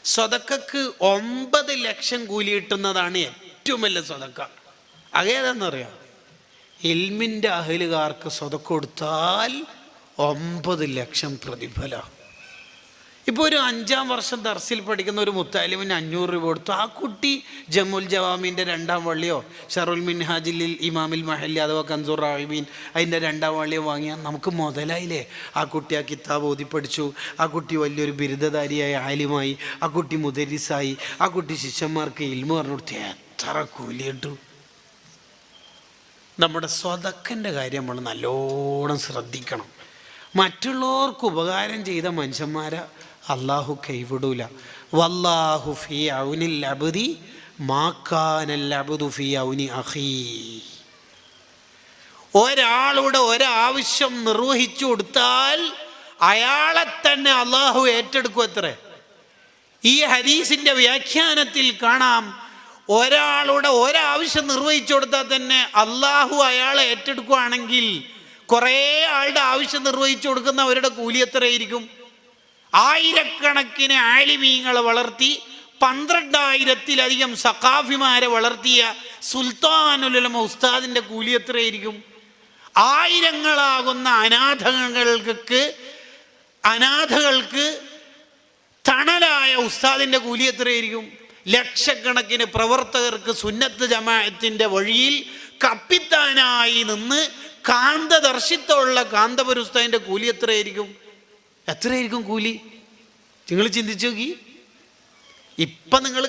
സ്വതക്കക്ക് 9 ലക്ഷം കൂലി കിട്ടുന്നതാണ് ഏറ്റവും വലിയ സ്വതക്ക. അതേതാണെന്നറിയാം? ഇൽമിൻ്റെ അഹലുകാർക്ക് സ്വതക്ക കൊടുത്താൽ 9 ലക്ഷം പ്രതിഫല. ഇപ്പോൾ ഒരു 5ാം വർഷം ദർസിൽ പഠിക്കുന്ന ഒരു മുത്താലിമിന് 500 രൂപ കൊടുത്തു. ആ കുട്ടി ജമുൽ ജവാമിൻ്റെ 2ാം വള്ളിയോ ഷറുൽ മിൻഹാജിൽ ഇമാമിൽ മഹല്ലി അഥവാ കൻസൂർ റാഹിബീൻ അതിൻ്റെ 2ാം വള്ളിയോ വാങ്ങിയാൽ നമുക്ക് മുതലായില്ലേ? ആ കുട്ടി ആ കിതാബ് ഓതി പഠിച്ചു, ആ കുട്ടി വലിയൊരു ബിരുദധാരിയായ ആലിമായി, ആ കുട്ടി മുദരിസായി, ആ കുട്ടി ശിഷ്യന്മാർക്ക് ഇൽമു പറഞ്ഞു കൊടുത്ത് എത്ര കൂലി കിട്ടും. നമ്മുടെ സ്വതക്കൻ്റെ കാര്യം നമ്മൾ നല്ലോണം ശ്രദ്ധിക്കണം. മറ്റുള്ളവർക്ക് ഉപകാരം ചെയ്ത മനുഷ്യന്മാരെ അള്ളാഹു കൈവിടൂല. വല്ലാഹു ഫീ ഔനിൽ അബ്ദി മാ കാനൽ അബ്ദു ഫീ ഔനി അഖീ. ഒരാളുടെ ഒരാവശ്യം നിർവഹിച്ചു കൊടുത്താൽ അയാളെ തന്നെ അള്ളാഹു ഏറ്റെടുക്കും. അത്രേ. ഈ ഹദീസിൻ്റെ വ്യാഖ്യാനത്തിൽ കാണാം, ഒരാളുടെ ഒരാവശ്യം നിർവഹിച്ചു കൊടുത്താൽ തന്നെ അള്ളാഹു അയാളെ ഏറ്റെടുക്കുകയാണെങ്കിൽ കുറേ ആളുടെ ആവശ്യം നിർവഹിച്ചു കൊടുക്കുന്നവരുടെ കൂലി എത്രയായിരിക്കും? 1000കണക്കിന് ആലിമീങ്ങളെ വളർത്തി 12,000-ത്തിലധികം സഖാഫിമാരെ വളർത്തിയ സുൽത്താനുൽ ഉലമ ഉസ്താദിൻ്റെ കൂലി എത്രയായിരിക്കും? 1000ങ്ങളാകുന്ന അനാഥകൾക്ക് തണലായ ഉസ്താദിൻ്റെ കൂലി എത്രയായിരിക്കും? ലക്ഷക്കണക്കിന് പ്രവർത്തകർക്ക് സുന്നത്ത് ജമാഅത്തിൻ്റെ വഴിയിൽ കപ്പിത്താനായി നിന്ന് കാന്തദർശിത്വമുള്ള കാന്തപുരുസ്താദിൻ്റെ കൂലി എത്രയായിരിക്കും കൂലി? നിങ്ങൾ ചിന്തിച്ചു നോക്കി. ഇപ്പം നിങ്ങൾ